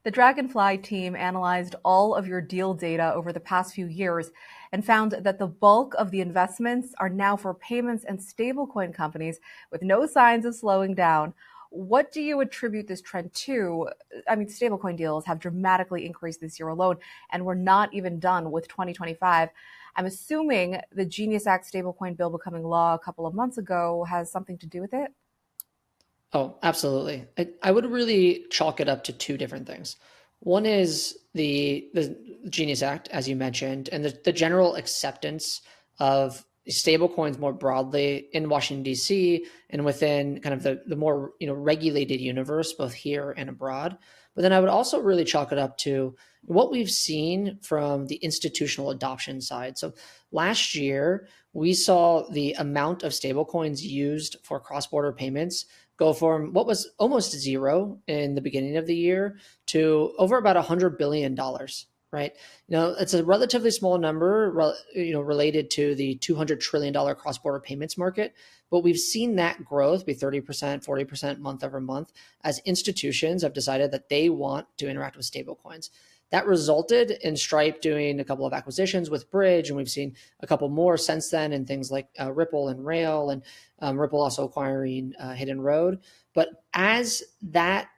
The Dragonfly team analyzed all of your deal data over the past few years and found that the bulk of the investments are now for payments and stablecoin companies with no signs of slowing down. What do you attribute this trend to? I mean, stablecoin deals have dramatically increased this year alone, and we're not even done with 2025. I'm assuming the Genius Act stablecoin bill becoming law a couple of months ago has something to do with it. Oh, absolutely. I would really chalk it up to two different things. One is the Genius Act, as you mentioned, and the general acceptance of stablecoins more broadly in Washington, D.C., and within kind of the more regulated universe, both here and abroad. But then I would also really chalk it up to what we've seen from the institutional adoption side. So last year, we saw the amount of stablecoins used for cross-border payments go from what was almost zero in the beginning of the year to over about $100 billion, right? It's a relatively small number, related to the $200 trillion cross-border payments market, but we've seen that growth be 30%, 40% month over month as institutions have decided that they want to interact with stablecoins. That resulted in Stripe doing a couple of acquisitions with Bridge, and we've seen a couple more since then in things like Ripple and Rail, and Ripple also acquiring Hidden Road. But as that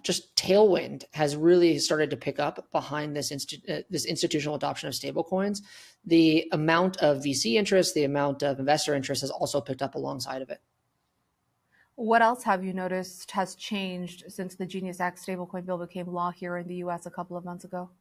just tailwind has really started to pick up behind this institutional adoption of stablecoins, the amount of VC interest, the amount of investor interest has also picked up alongside of it. What else have you noticed has changed since the Genius Act stablecoin bill became law here in the US a couple of months ago?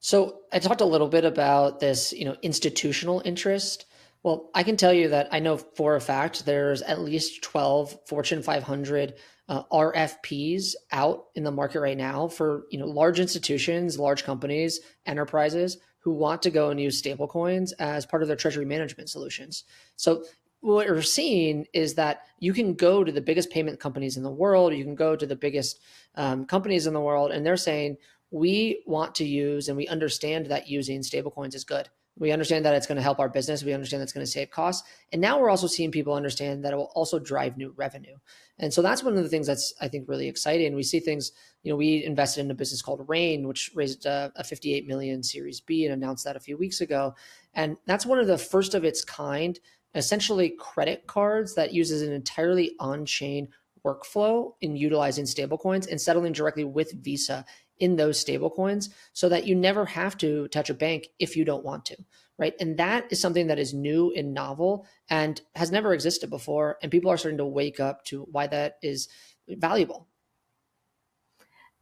So I talked a little bit about this, institutional interest. Well, I can tell you that I know for a fact there's at least 12 Fortune 500 RFPs out in the market right now for large institutions, large companies, enterprises who want to go and use stablecoins as part of their treasury management solutions. So what we're seeing is that you can go to the biggest payment companies in the world, you can go to the biggest companies in the world, and they're saying, we want to use and we understand that using stablecoins is good. We understand that it's going to help our business. We understand that's going to save costs. And now we're also seeing people understand that it will also drive new revenue. And so that's one of the things that's, I think, really exciting. We see things, we invested in a business called Rain, which raised a 58 million Series B and announced that a few weeks ago. And that's one of the first of its kind, essentially credit cards that uses an entirely on-chain workflow in utilizing stablecoins and settling directly with Visa in those stablecoins so that you never have to touch a bank if you don't want to, right? And that is something that is new and novel and has never existed before. And people are starting to wake up to why that is valuable.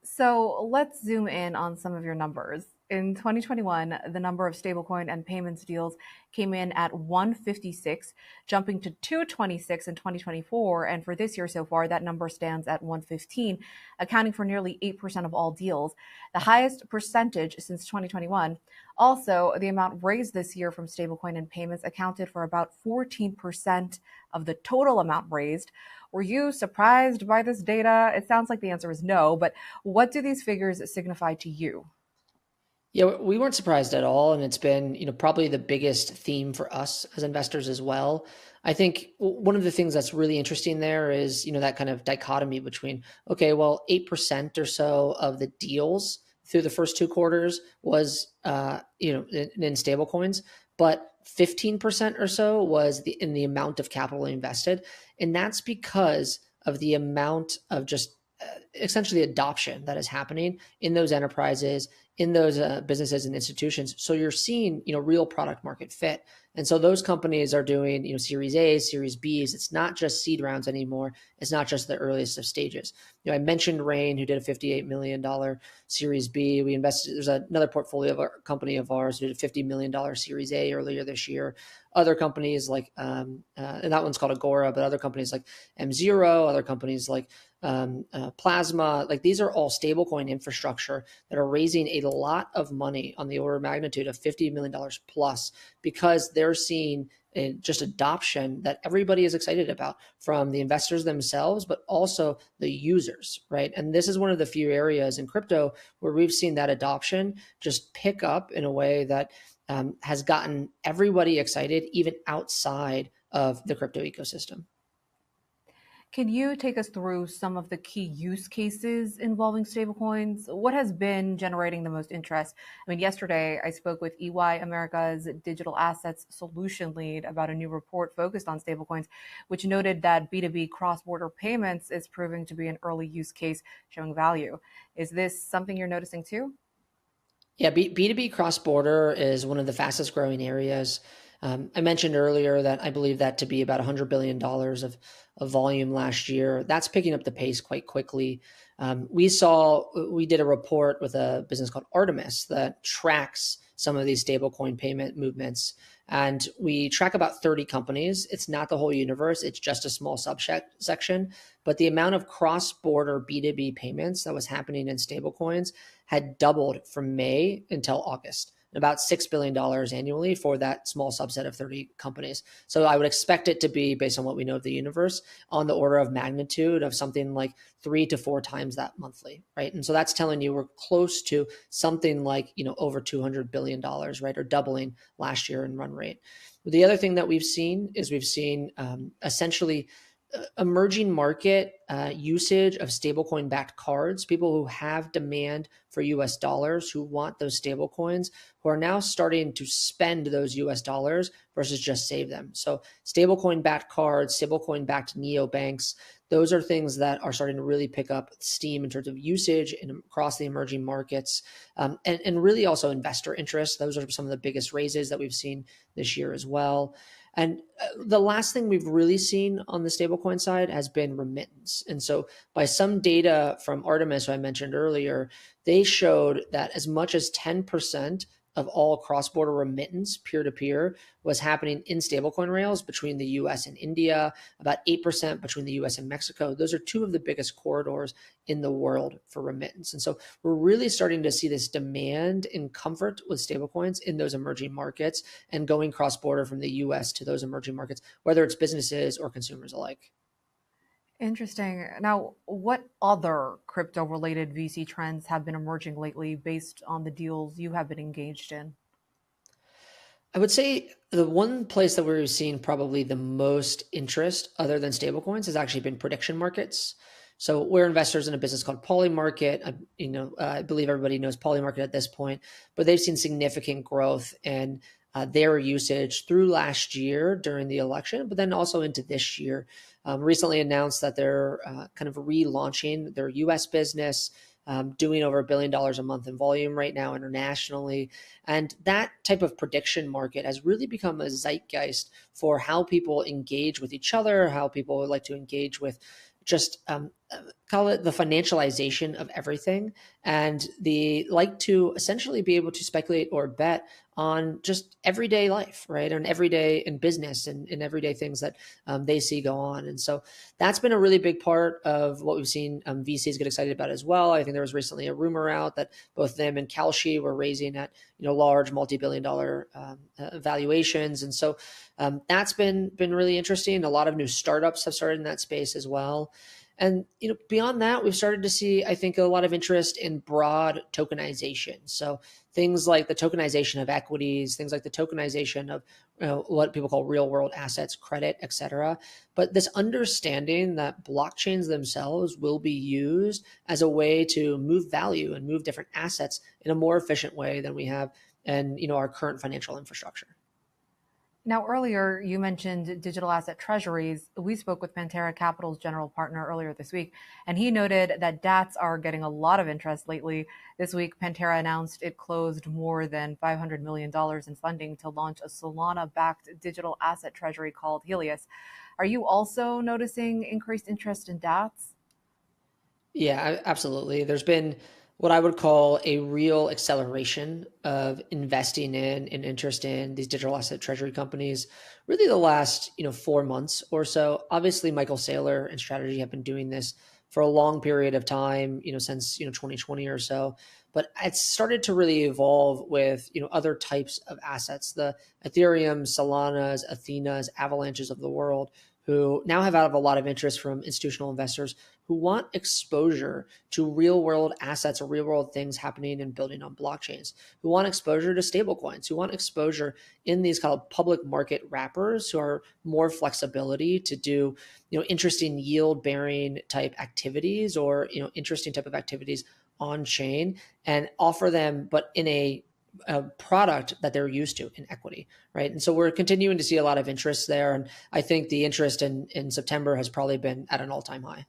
So let's zoom in on some of your numbers. In 2021, the number of stablecoin and payments deals came in at 156, jumping to 226 in 2024. And for this year so far, that number stands at 115, accounting for nearly 8% of all deals, the highest percentage since 2021. Also, the amount raised this year from stablecoin and payments accounted for about 14% of the total amount raised. Were you surprised by this data? It sounds like the answer is no, but what do these figures signify to you? Yeah, we weren't surprised at all, and it's been, probably the biggest theme for us as investors as well. I think one of the things that's really interesting there is, that kind of dichotomy between, okay, well, 8% or so of the deals through the first two quarters was, in stable coins, but 15% or so was in the amount of capital invested. And that's because of the amount of just essentially adoption that is happening in those enterprises, in those businesses and institutions. So you're seeing, real product market fit. And so those companies are doing, Series A, Series Bs. It's not just seed rounds anymore. It's not just the earliest of stages. I mentioned Rain, who did a $58 million Series B. We invested, there's another portfolio of our company of ours who did a $50 million Series A earlier this year. Other companies like, and that one's called Agora, but other companies like M0, other companies like Plasma, like these are all stablecoin infrastructure that are raising a lot of money on the order of magnitude of $50 million plus because they're seeing just adoption that everybody is excited about from the investors themselves, but also the users, right? And this is one of the few areas in crypto where we've seen that adoption just pick up in a way that has gotten everybody excited, even outside of the crypto ecosystem. Can you take us through some of the key use cases involving stablecoins? What has been generating the most interest? I mean, yesterday I spoke with EY America's digital assets solution lead about a new report focused on stablecoins, which noted that B2B cross border payments is proving to be an early use case showing value. Is this something you're noticing too? Yeah, B2B cross-border is one of the fastest growing areas. I mentioned earlier that I believe that to be about $100 billion of volume last year. That's picking up the pace quite quickly. We did a report with a business called Artemis that tracks some of these stablecoin payment movements. And we track about 30 companies. It's not the whole universe, it's just a small subsection. But the amount of cross-border B2B payments that was happening in stablecoins had doubled from May until August, about $6 billion annually for that small subset of 30 companies. So I would expect it to be, based on what we know of the universe, on the order of magnitude of something like 3 to 4 times that monthly, right? And so that's telling you we're close to something like, over $200 billion, right? Or doubling last year in run rate. The other thing that we've seen is essentially emerging market usage of stablecoin backed cards, people who have demand for US dollars, who want those stablecoins, who are now starting to spend those US dollars versus just save them. So stablecoin backed cards, stablecoin backed neobanks, those are things that are starting to really pick up steam in terms of usage across the emerging markets, and really also investor interest. Those are some of the biggest raises that we've seen this year as well. And the last thing we've really seen on the stablecoin side has been remittance. And so by some data from Artemis, who I mentioned earlier, they showed that as much as 10% of all cross-border remittance peer-to-peer was happening in stablecoin rails between the US and India, about 8% between the US and Mexico. Those are two of the biggest corridors in the world for remittance. And so we're really starting to see this demand and comfort with stablecoins in those emerging markets and going cross-border from the US to those emerging markets, whether it's businesses or consumers alike. Interesting. Now, what other crypto related VC trends have been emerging lately based on the deals you have been engaged in? I would say the one place that we're seeing probably the most interest other than stablecoins has actually been prediction markets. So we're investors in a business called Polymarket. I believe everybody knows Polymarket at this point, but they've seen significant growth in their usage through last year during the election, but then also into this year. Recently announced that they're kind of relaunching their US business, doing over $1 billion a month in volume right now internationally. And that type of prediction market has really become a zeitgeist for how people engage with each other, how people would like to engage with just call it the financialization of everything. And they like to essentially be able to speculate or bet on just everyday life, right? On everyday in business and in everyday things that they see go on. And so that's been a really big part of what we've seen VCs get excited about as well. I think there was recently a rumor out that both them and Kalshi were raising at large multi-billion dollar valuations. And so that's been really interesting. A lot of new startups have started in that space as well. And beyond that, we've started to see, I think, a lot of interest in broad tokenization. So things like the tokenization of equities, things like the tokenization of what people call real world assets, credit, et cetera. But this understanding that blockchains themselves will be used as a way to move value and move different assets in a more efficient way than we have in our current financial infrastructure. Now, earlier you mentioned digital asset treasuries. We spoke with Pantera Capital's general partner earlier this week, and he noted that DATs are getting a lot of interest lately. This week, Pantera announced it closed more than $500 million in funding to launch a Solana-backed digital asset treasury called Helios. Are you also noticing increased interest in DATs? Yeah, absolutely. There's been what I would call a real acceleration of investing in and interest in these digital asset treasury companies really the last 4 months or so. Obviously, Michael Saylor and Strategy have been doing this for a long period of time, since 2020 or so. But it's started to really evolve with other types of assets, the Ethereum, Solanas, Athenas, Avalanches of the world, who now have out of a lot of interest from institutional investors who who want exposure to real world assets or real world things happening and building on blockchains, who want exposure to stablecoins, who want exposure in these kind of public market wrappers, who are more flexibility to do, interesting yield bearing type activities, or, interesting type of activities on chain, and offer them, but in a product that they're used to in equity, right? And so we're continuing to see a lot of interest there. And I think the interest in September has probably been at an all-time high.